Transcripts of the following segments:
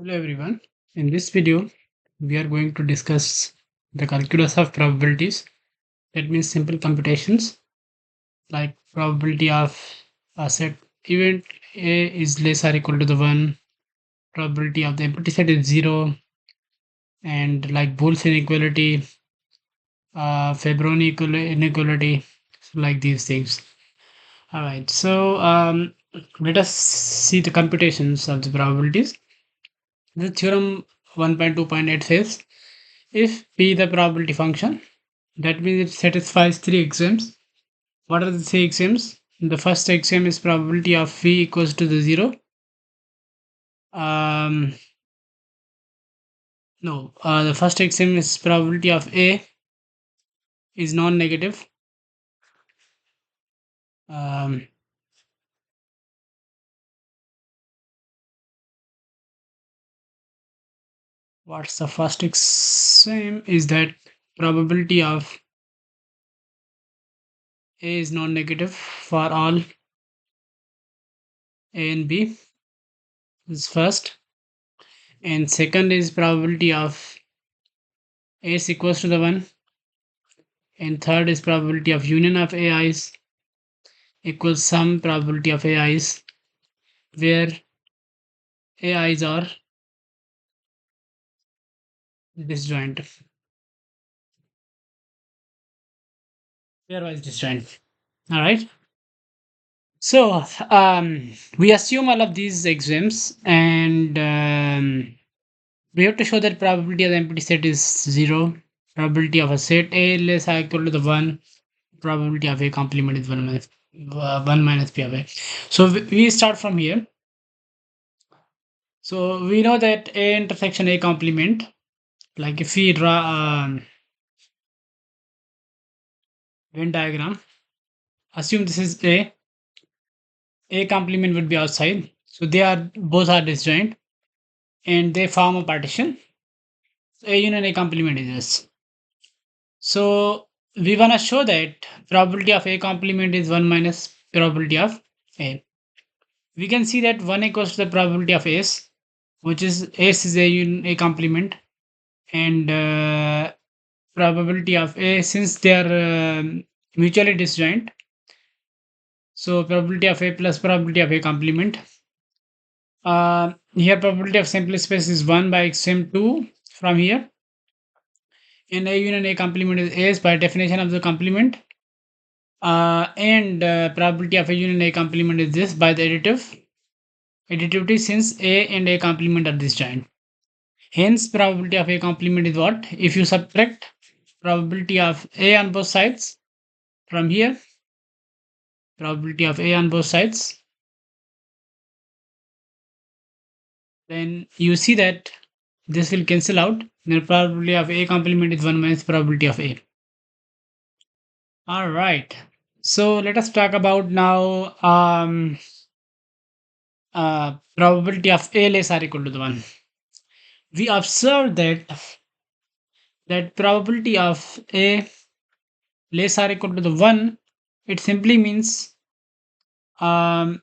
Hello everyone. In this video, we are going to discuss the calculus of probabilities. That means simple computations like probability of a set event A is less or equal to the 1, probability of the empty set is 0, and like Boole's inequality, inequality, like these things. Alright, so let us see the computations of the probabilities. The theorem 1.2.8 says if P the probability function, that means it satisfies three axioms. What are the three axioms? The first axiom is probability of V equals to the 0. Um, no, the first axiom is probability of A is non-negative. Um, what's the first axiom? Is that probability of A is non-negative for all A and B is first. And second is probability of A is equals to the 1. And third is probability of union of AIs equals some probability of AIs where AIs are disjoint. Pairwise disjoint. All right. So we assume all of these axioms, and we have to show that probability of the empty set is 0. Probability of a set A less or equal to the 1. Probability of A complement is 1 minus P of A. So we start from here. So we know that A intersection A complement, like if we draw Venn diagram, assume this is A complement would be outside. So they are both are disjoint and they form a partition. A union A complement is this. So we wanna show that probability of A complement is 1 minus probability of A. We can see that 1 equals to the probability of S, which is S is A union A complement, and probability of A, since they are mutually disjoint, so probability of A plus probability of A complement. Here probability of sample space is 1 by axiom 2 from here, and A union A complement is S by definition of the complement, and probability of A union A complement is this by the additivity, since A and A complement are disjoint. Hence probability of A complement is what? If you subtract probability of A on both sides from here, probability of A on both sides, then you see that this will cancel out. Then probability of A complement is 1 minus probability of A. All right. So let us talk about now probability of A less or equal to the 1. We observe that probability of A less or equal to the 1, it simply means 0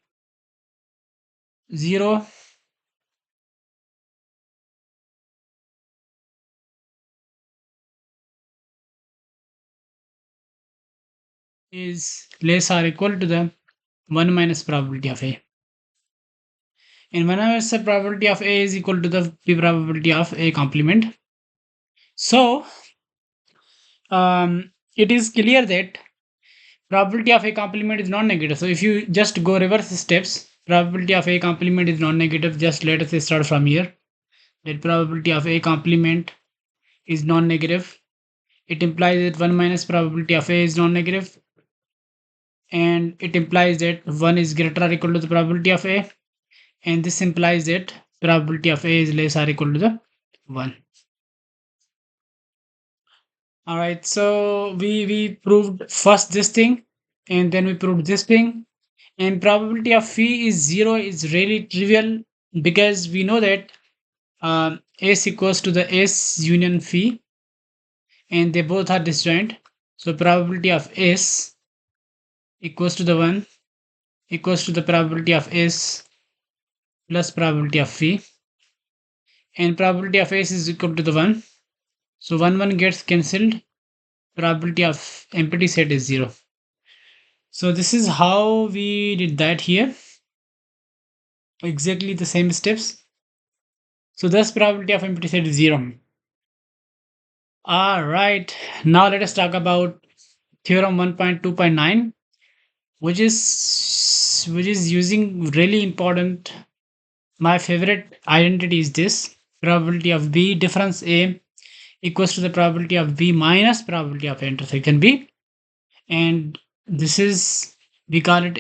is less or equal to the 1 minus probability of A. And whenever the probability of A is equal to the probability of A complement. So it is clear that probability of A complement is non-negative. So if you just go reverse steps, probability of A complement is non-negative. Just let us start from here. That probability of A complement is non-negative. It implies that 1 minus probability of A is non-negative, and it implies that 1 is greater or equal to the probability of A, and this implies that probability of A is less or equal to the 1. All right, so we proved first this thing, and then we proved this thing, and probability of phi is 0 is really trivial, because we know that S equals to the S union phi, and they both are disjoint. So probability of S equals to the 1 equals to the probability of S plus probability of phi. and probability of A is equal to the 1. So 1 gets cancelled. Probability of empty set is 0. So this is how we did that here. Exactly the same steps. So thus probability of empty set is 0. All right. Now let us talk about theorem 1.2.9, which is using really important. My favorite identity is this: probability of B difference A equals to the probability of B minus probability of A intersection B. And this is, we call it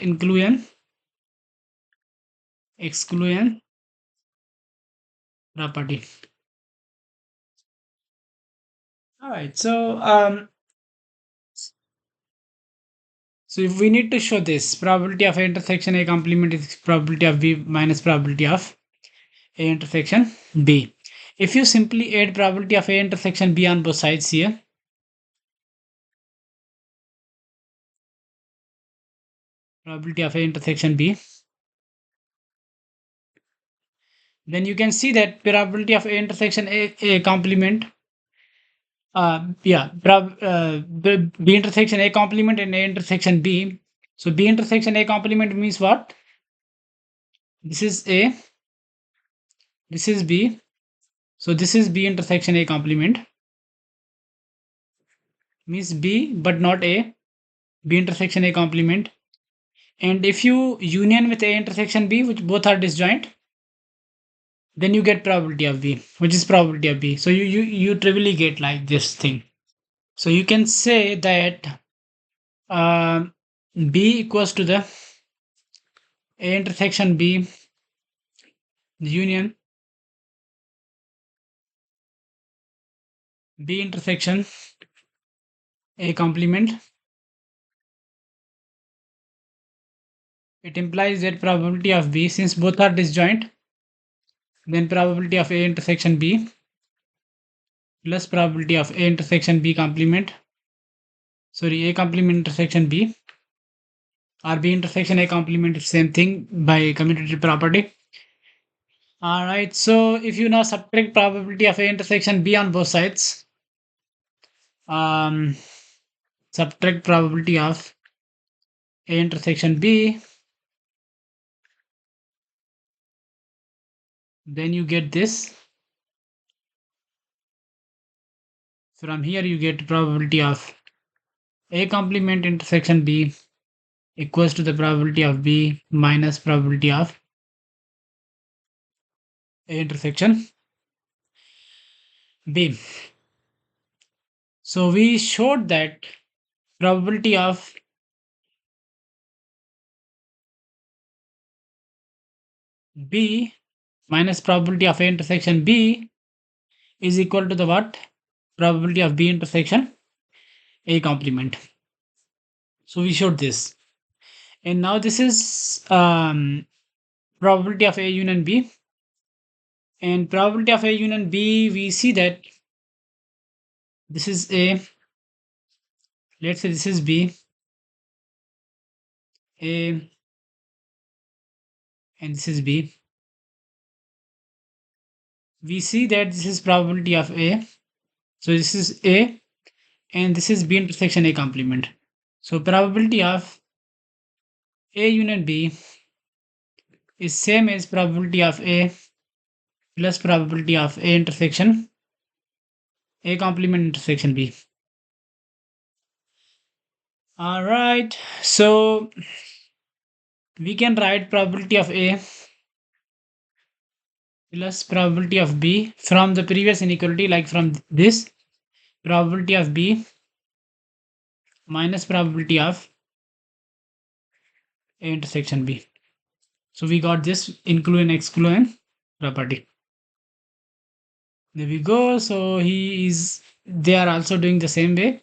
exclusion property. All right. So if we need to show this, probability of A intersection A complement is probability of B minus probability of A intersection B. If you simply add probability of A intersection B on both sides here, probability of A intersection B, then you can see that probability of A intersection A complement, B intersection A complement and A intersection B. So B intersection A complement means what? This is A, this is B. So this is B intersection A complement, means B but not A, B intersection A complement. And if you union with A intersection B, which both are disjoint, then you get probability of B, which is probability of B. So you trivially get like this thing. So you can say that uh, B equals to the A intersection B union B intersection A complement. It implies that probability of B, since both are disjoint, then probability of A intersection B plus probability of A intersection B complement, sorry, A complement intersection B, or B intersection A complement is same thing by commutative property. All right, so if you now subtract probability of A intersection B on both sides, um, subtract probability of A intersection B, then you get this. From here you get probability of A complement intersection B equals to the probability of B minus probability of A intersection B. So we showed that probability of B minus probability of A intersection B is equal to the what? Probability of B intersection A complement. So we showed this. And now this is probability of A union B. And probability of A union B, we see that this is A, let's say this is B, A, and this is B. We see that this is probability of A. So this is A, and this is B intersection A complement. So probability of A union B is same as probability of A plus probability of A intersection A complement intersection B. All right, so we can write probability of A plus probability of B from the previous inequality, like from this, probability of B minus probability of A intersection B. So we got this inclusion exclusion property. There we go. So they are also doing the same way.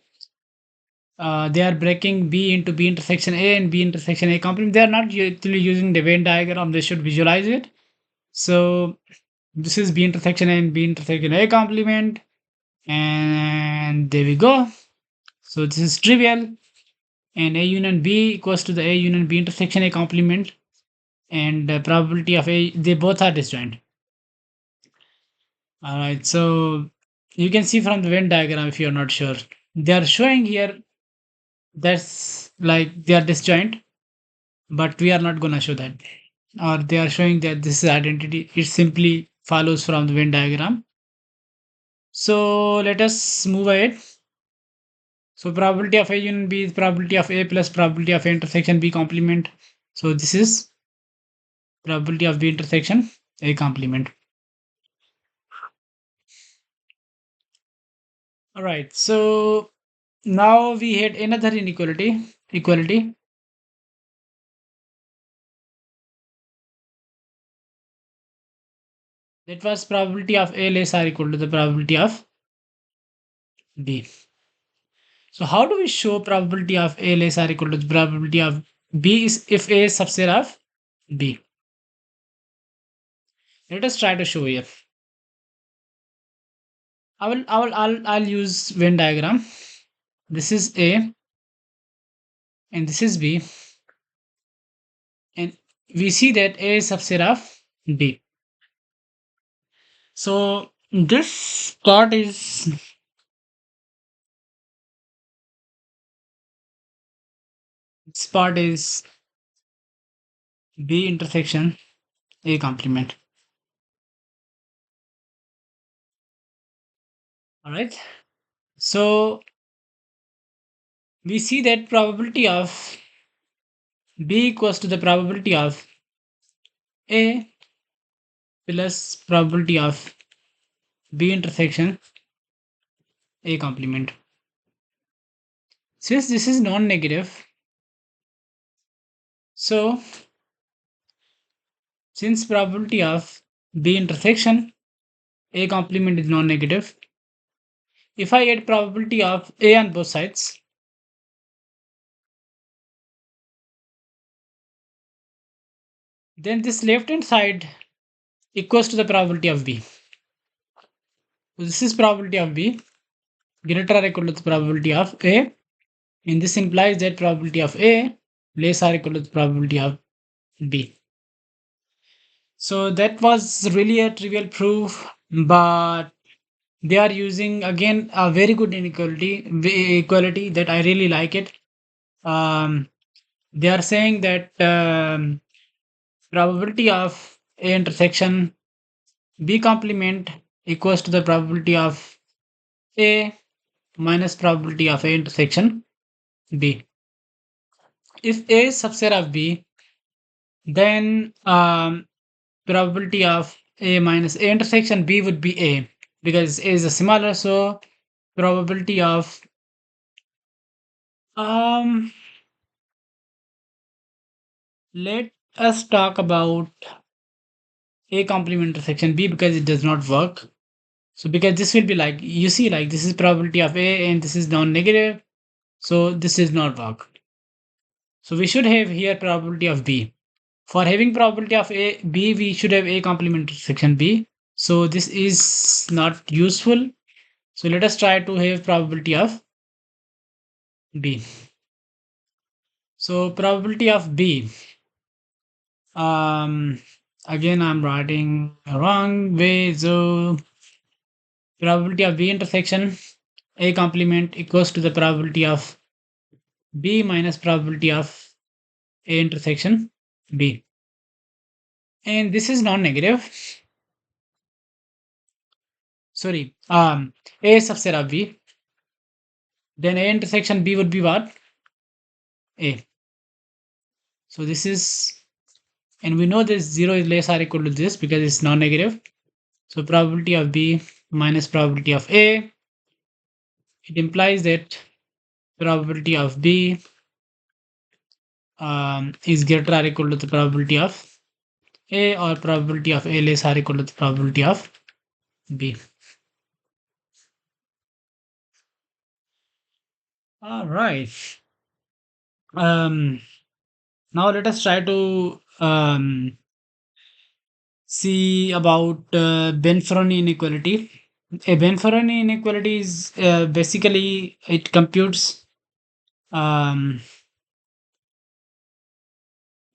They are breaking B into B intersection A and B intersection A complement. They are not actually using the Venn diagram. They should visualize it. So this is B intersection A and B intersection A complement. And there we go. So this is trivial. And A union B equals to the A union B intersection A complement. And the probability of A, they both are disjoint. All right. So you can see from the Venn diagram if you're not sure. They are showing here that's like they are disjoint, but we are not gonna show that. Or they are showing that this is identity. It simply follows from the Venn diagram. So let us move ahead. So probability of A union B is probability of A plus probability of A intersection B complement. So this is probability of B intersection A complement. All right. So now we had another inequality. Equality. That was probability of A less or equal to the probability of B. So how do we show probability of A less or equal to the probability of B is if A is subset of B? Let us try to show here. I'll use Venn diagram. This is A and this is B, and we see that A is subset of B. So this part is B intersection A complement. All right. So we see that probability of B equals to the probability of A plus probability of B intersection A complement. Since this is non-negative, so since probability of B intersection A complement is non-negative, if I add probability of A on both sides, then this left hand side equals to the probability of B. So this is probability of B greater or equal to the probability of A, and this implies that probability of A less or equal to the probability of B. So that was really a trivial proof, but they are using again a very good equality that I really like it. Um, they are saying that probability of A intersection B complement equals to the probability of A minus probability of A intersection B. If A is subset of B, then probability of A minus A intersection B would be A because A is a similar. So probability of um let us talk about A complement intersection B because it does not work. So because this will be like you see like this is probability of A and this is non-negative, so this is not work. So we should have here probability of B. For having probability of A B, we should have A complement intersection B. So this is not useful. So let us try to have probability of B. So probability of B. Um, Again, I'm writing wrong way. So probability of B intersection A complement equals to the probability of B minus probability of A intersection B. And this is non-negative. Sorry, A subset of B. Then A intersection B would be what? A. So this is, and we know this 0 is less or equal to this because it's non-negative. So probability of B minus probability of A. It implies that probability of B is greater or equal to the probability of A, or probability of A less or equal to the probability of B. All right. Um, Now let us try to see about Bonferroni inequality. A Bonferroni inequality is basically it computes um,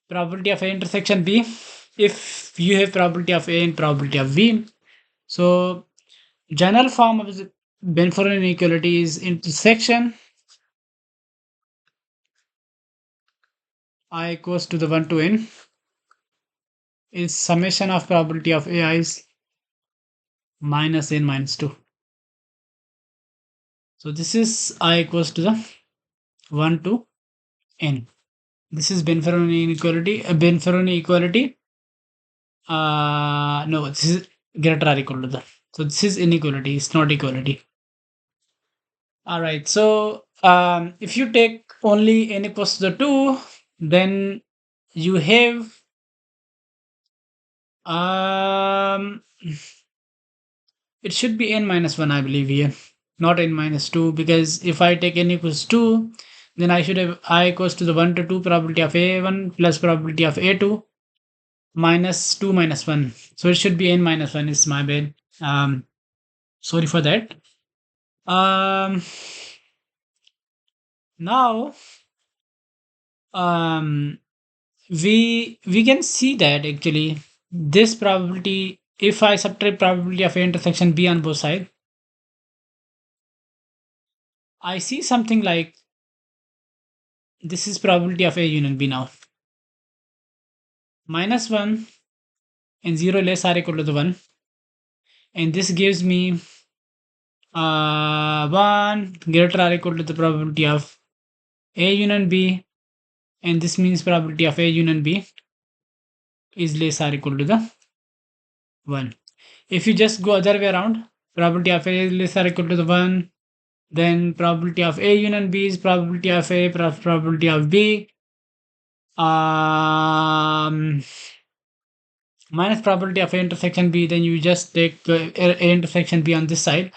probability of A intersection B if you have probability of A and probability of B. So General form of the Benford inequality is intersection I equals to the 1 to n is summation of probability of ai's minus n minus 2. So this is I equals to the 1 to n. This is Benferroni inequality. Benferroni equality. No, this is greater or equal to the. So this is inequality. It's not equality. All right. So if you take only n equals to the 2, then you have um it should be n minus 1, I believe here, not n minus 2, because if I take n equals 2, then I should have I equals to the 1 to 2 probability of a1 plus probability of a2 minus 2 minus 1. So it should be n minus 1 is my bad. Sorry for that. Um, Now um, we can see that actually this probability, if I subtract probability of a intersection b on both sides, I see something like this is probability of a union b now. Minus 1 and 0 less or equal to the 1. And this gives me 1 greater or equal to the probability of a union b. And this means probability of a union b is less or equal to the 1. If you just go other way around, probability of a is less or equal to the 1, then probability of a union b is probability of a plus probability of b um, minus probability of a intersection b, then you just take a intersection b on this side.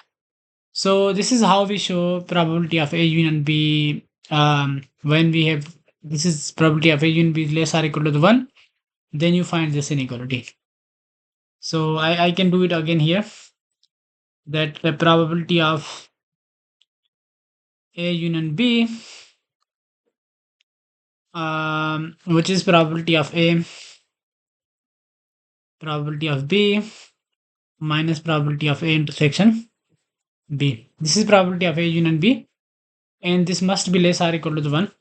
So this is how we show probability of a union b when we have this is probability of a union b is less or equal to the 1, then you find this inequality. So I can do it again here, that the probability of a union b, which is probability of a probability of b minus probability of a intersection b. This is probability of a union b, and this must be less or equal to the 1.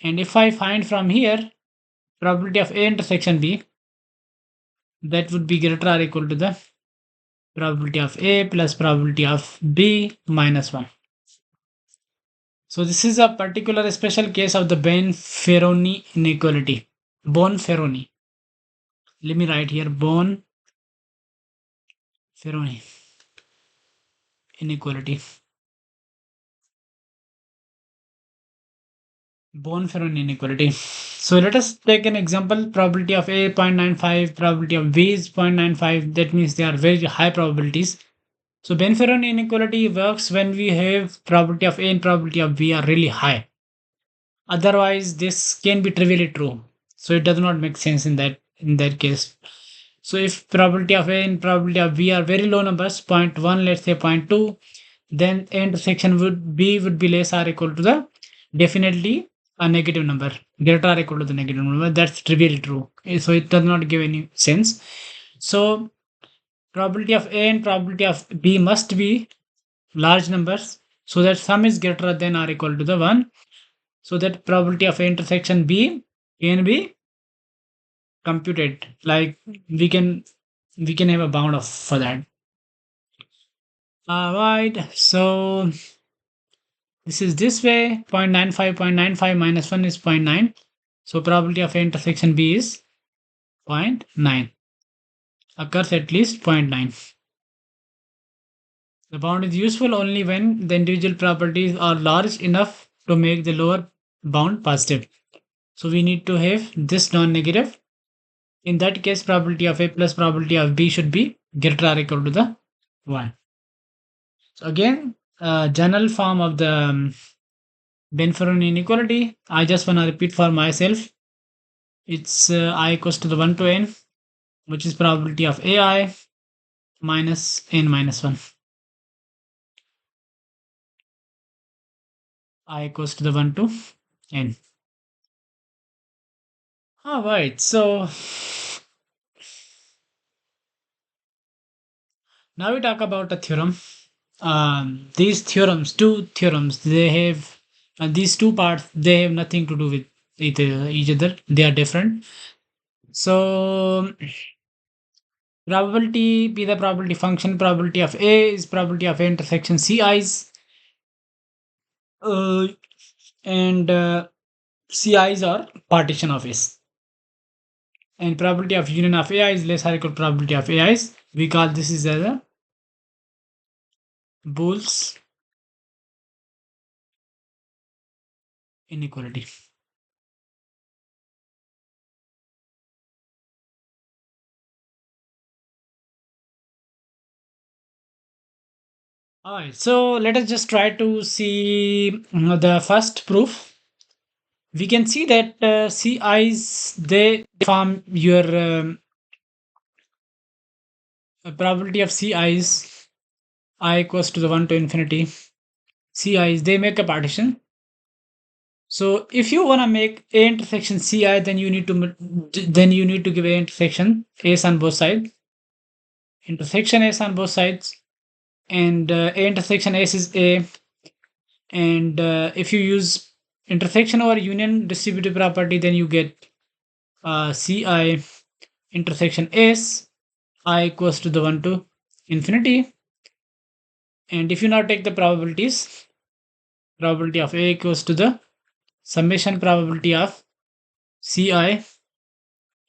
And if I find from here probability of a intersection b, that would be greater or equal to the probability of a plus probability of b minus 1. So this is a particular special case of the Bonferroni inequality. Bonferroni. Let me write here Bonferroni inequality. Bonferroni inequality. So let us take an example. Probability of A 0.95, probability of B is 0.95. That means they are very high probabilities. So Bonferroni inequality works when we have probability of A and probability of B are really high. Otherwise, this can be trivially true. So it does not make sense in that case. So if probability of A and probability of B are very low numbers, zero point 0.1, let's say 0.2, then A intersection would be less or equal to the definitely a negative number, greater or equal to the negative number. That's trivially true. So it does not give any sense. So probability of A and probability of B must be large numbers so that sum is greater than or equal to the 1. So that probability of A intersection B can be computed. Like we can have a bound of for that. All right. So this is this way. 0.95, 0.95 minus 1 is 0.9. So probability of A intersection B is 0.9. Occurs at least 0.9. The bound is useful only when the individual properties are large enough to make the lower bound positive. So we need to have this non-negative. In that case, probability of A plus probability of B should be greater or equal to the 1. So again, general form of the Benferroni inequality, I just want to repeat for myself. It's I equals to the 1 to n, which is probability of ai minus n minus 1. I equals to the 1 to n. All right, so Now we talk about a theorem. These theorems, two theorems, they have these two parts. They have nothing to do with each other. They are different. So probability be the probability function. Probability of A is probability of A intersection Ci's, uh, and Ci's are partition of S. And probability of union of AI is less or equal to probability of AIs. We call this is as a Boole's inequality. All right, so let us just try to see the first proof. We can see that CIs they form your probability of CIs I equals to the 1 to infinity. CIs they make a partition. So if you want to make A intersection CI, then you need to give A intersection A's on both sides. Intersection A's on both sides, and A intersection S is A. And if you use intersection over union distributive property, then you get Ci intersection S I equals to the 1 to infinity. And if you now take the probabilities, probability of A equals to the summation probability of Ci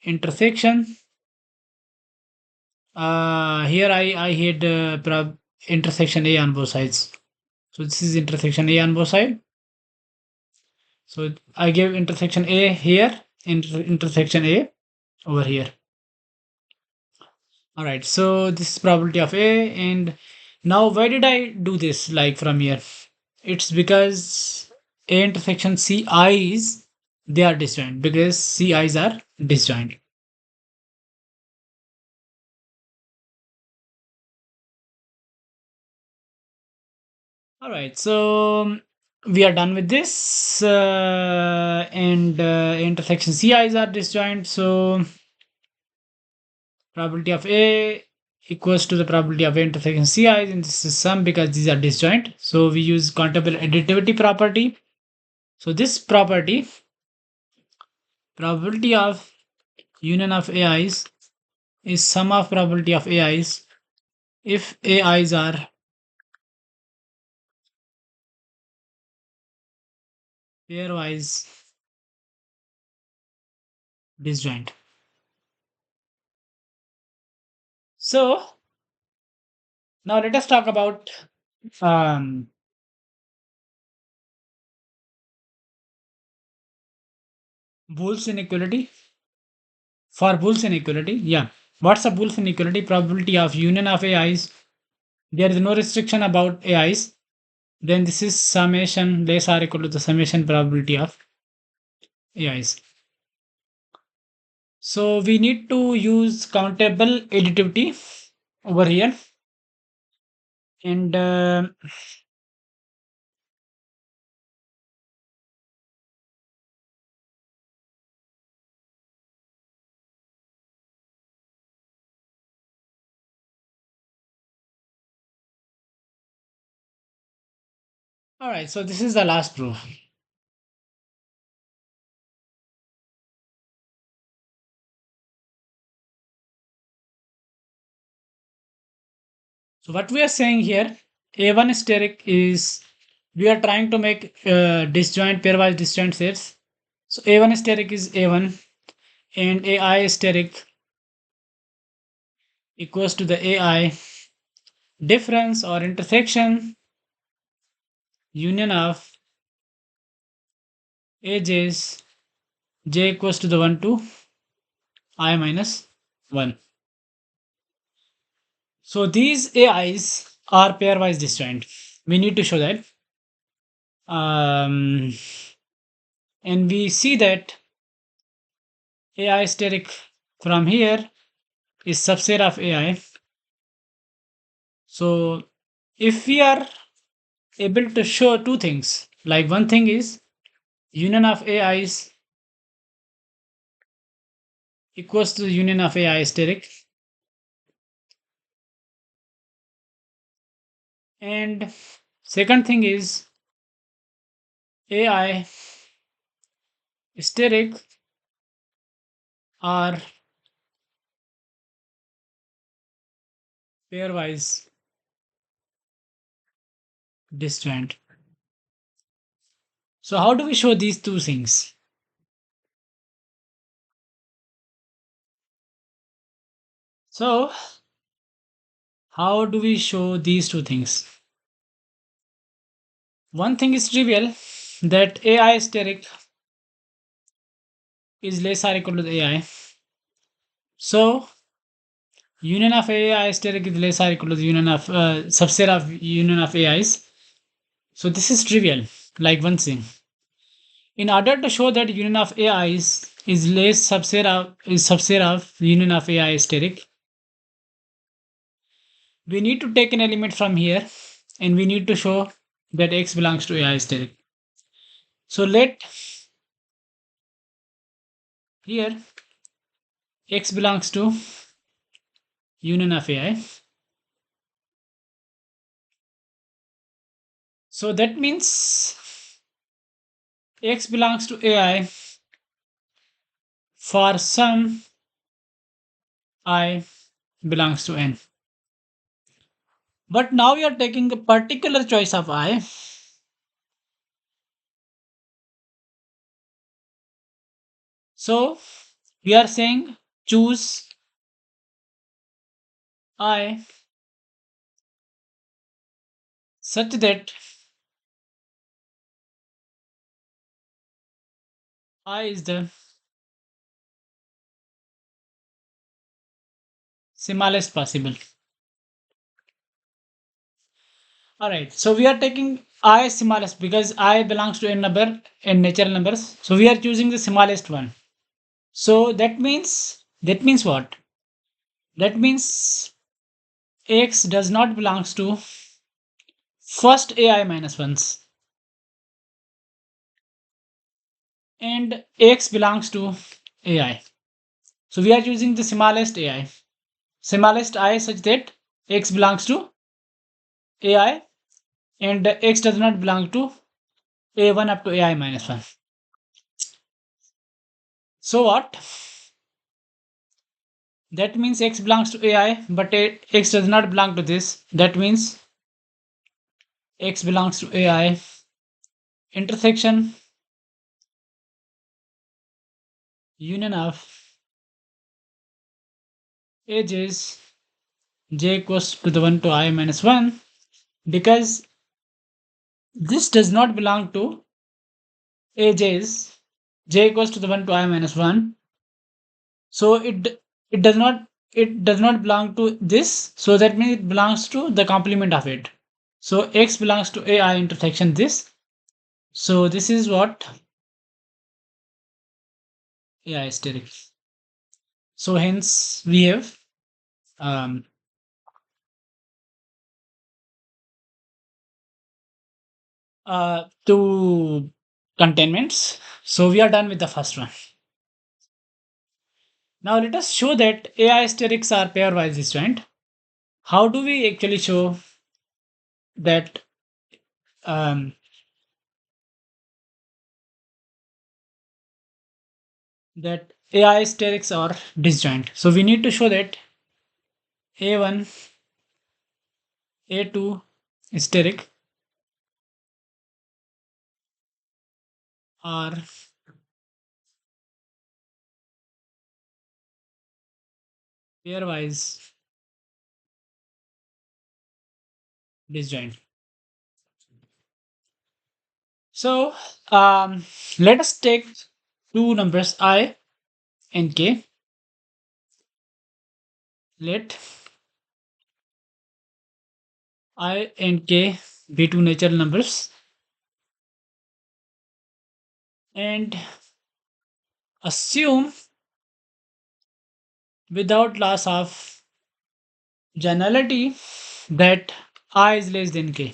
intersection. Here I had intersection A on both sides. So this is intersection A on both sides. So I gave intersection A here, intersection A over here. All right, so this is probability of A. And now why did I do this like from here? It's because A intersection CI's they are disjoint, because CI's are disjoint. All right, so we are done with this, and intersection CI's are disjoint. So probability of A equals to the probability of A intersection CI's, and this is sum because these are disjoint. So we use countable additivity property. So this property, probability of union of AI's is sum of probability of AI's if AI's are pairwise disjoint. So now let us talk about um, Boole's inequality. For Boole's inequality, yeah. What's a Boole's inequality? Probability of union of AI's. There is no restriction about AI's. Then this is summation less or equal to the summation probability of AI's. So we need to use countable additivity over here. And all right, so this is the last proof. So what we are saying here, A1 steric is we are trying to make disjoint pairwise disjoint sets. So A1 steric is A1 and AI steric equals to the AI difference or intersection union of AJ's J equals to the 1 to I minus 1. So these AIs are pairwise disjoint. We need to show that. Um, and we see that AI steric from here is subset of AI. So if we are able to show two things, like one thing is union of AIs equals to the union of AI steric. And second thing is AI steric are pairwise disjoint. So how do we show these two things? So how do we show these two things? One thing is trivial, that AI steric is less or equal to the AI. So union of AI steric is less or equal to the union of subset of union of AIs. So this is trivial, like one thing. In order to show that union of AIs is less subset of union of AI steric, we need to take an element from here and we need to show that X belongs to AI steric. So let here X belongs to union of AI. So that means X belongs to AI for some I belongs to N. But now we are taking a particular choice of I. So we are saying choose I such that I is the smallest possible. Alright, so we are taking I smallest because I belongs to n number and natural numbers. So we are choosing the smallest one. So that means what? That means X does not belongs to first AI minus ones and X belongs to AI. So we are choosing the smallest AI. Smallest I such that X belongs to AI and X does not belong to A1 up to AI minus 1. So what? That means X belongs to AI, but X does not belong to this. That means X belongs to AI. Intersection union of edges j equals to the 1 to I minus 1 because this does not belong to edges j equals to the 1 to I minus 1. So it does not belong to this. So that means it belongs to the complement of it. So X belongs to AI intersection this. So this is what AI steric. So hence we have um, two containments. So we are done with the first one. Now let us show that AI sterics are pairwise disjoint. How do we actually show that um, that AI sterics are disjoint? So we need to show that A1, A2 steric are pairwise disjoint. So let us take two numbers I and k. Let I and k be two natural numbers and assume without loss of generality that I is less than k.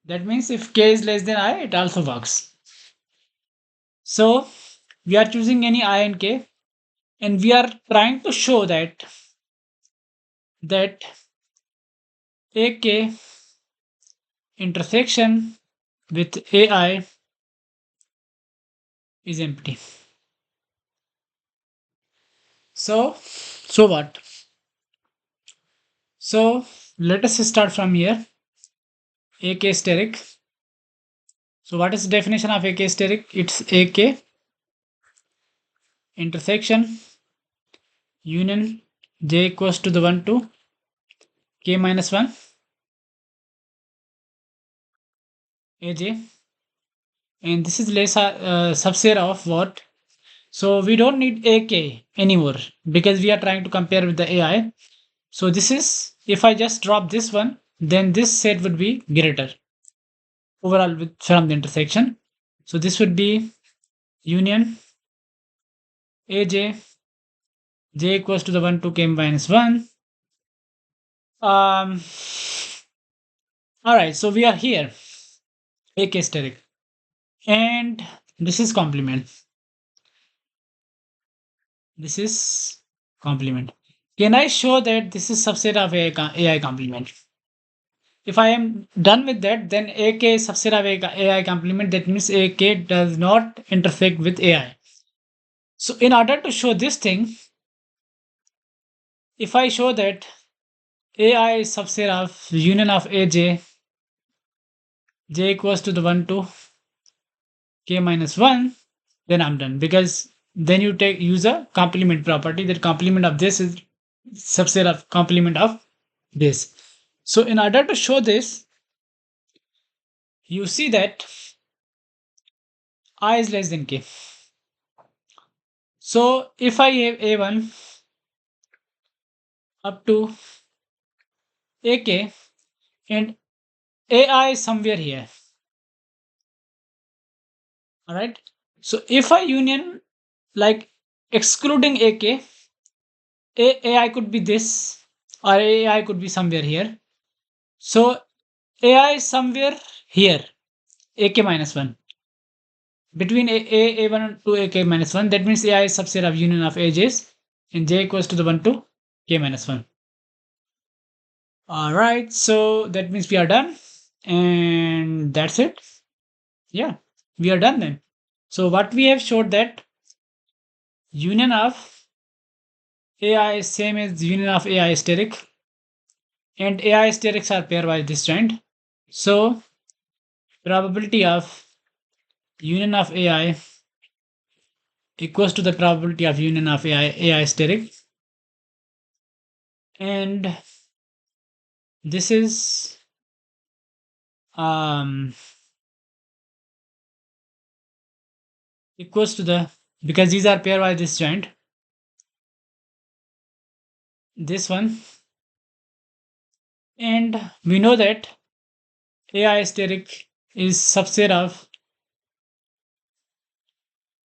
That means if k is less than I, it also works. So we are choosing any I and k and we are trying to show that AK intersection with AI is empty. So what? So let us start from here. AK steric. So what is the definition of AK steric? It's AK intersection union j equals to the 1 to k minus 1 aj, and this is less subset of what? So we don't need AK anymore because we are trying to compare with the AI. So this is, if I just drop this one, then this set would be greater overall from the intersection. So this would be union aj j equals to the 1 to k minus 1. Um, all right, so we are here, AK steric, and this is complement. This is complement. Can I show that this is subset of AI complement? If I am done with that, then AK is subset of AI complement. That means AK does not intersect with AI. So in order to show this thing, if I show that AI is subset of union of AJ, j equals to the 1 to k minus 1, then I'm done. Because then you use a complement property. That complement of this is subset of complement of this. So in order to show this, you see that I is less than k. So if I have a1 up to ak and ai is somewhere here, all right? So if I union, like excluding ak, ai could be this or ai could be somewhere here. So ai is somewhere here, ak minus 1, between a1 to ak minus 1. That means ai is subset of union of aj's and j equals to the 1 to k minus 1. All right, so that means we are done, and that's it. Yeah, we are done then. So what we have showed that union of AI is same as union of AI steric, and AI sterics are pairwise disjoint. So probability of union of AI equals to the probability of union of AI steric, and this is um equals to the, because these are pairwise disjoint, this one, and we know that AI steric is subset of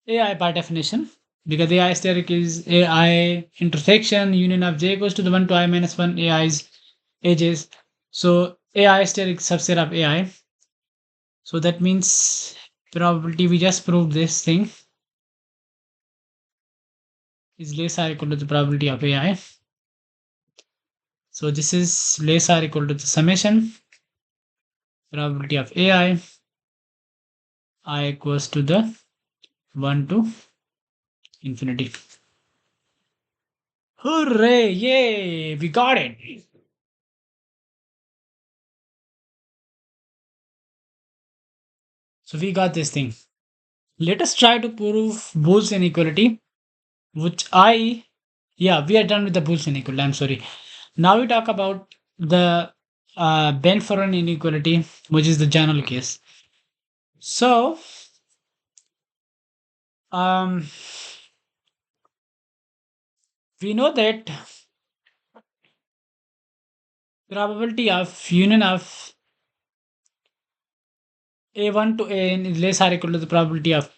AI by definition, because AI steric is AI intersection union of j equals to the 1 to I minus 1 AI's edges. So AI steric subset of AI. So that means probability, we just proved this thing, is less or equal to the probability of AI. So this is less or equal to the summation probability of I equals to the 1 to infinity. Hooray! Yay! We got it! So we got this thing. Let us try to prove Boole's inequality, which we are done with the Boole's inequality. I'm sorry. Now we talk about the Bonferroni inequality, which is the general case. So, um, we know that probability of union of a1 to an is less or equal to the probability of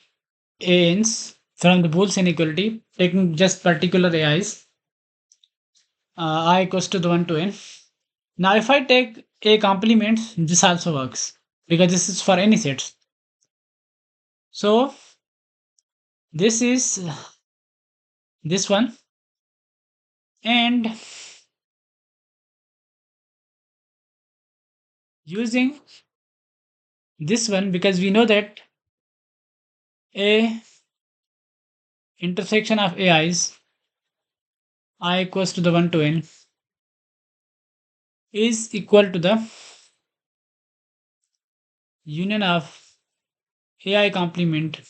an's from the Boole's inequality, taking just particular ai's, I equals to the 1 to n. Now, if I take a complement, this also works because this is for any sets. So, this is this one, and using this one, because we know that a intersection of ai's I equals to the 1 to n is equal to the union of ai complement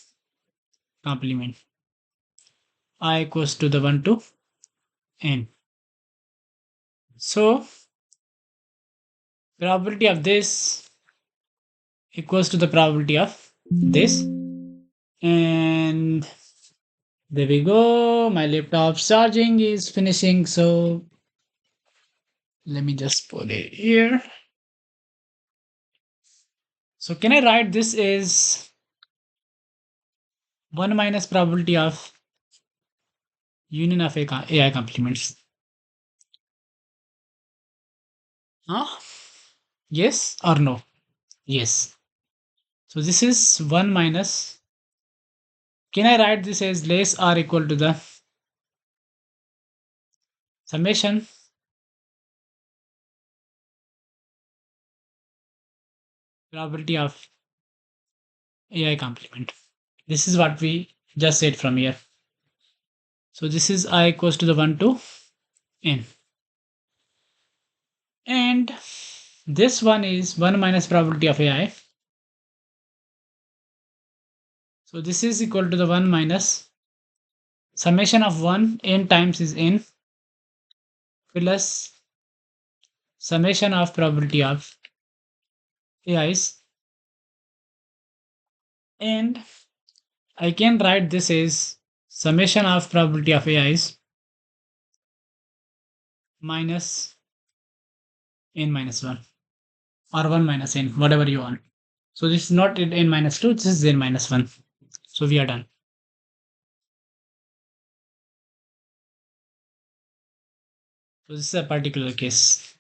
I equals to the 1 to n. So probability of this equals to the probability of this. And there we go. My laptop's charging is finishing, so let me just put it here. So can I write this as 1 minus probability of union of AI complements? Huh? Yes or no? Yes. So this is 1 minus. Can I write this as less or equal to the summation probability of AI complement? This is what we just said from here. So this is I equals to the 1 to n. And this one is 1 minus probability of AI. So this is equal to the 1 minus summation of 1 n times is n plus summation of probability of AIs. And I can write this as summation of probability of AIs minus n minus 1 or 1 minus n, whatever you want. So this is not n minus 2, this is n minus 1. So we are done. So this is a particular case.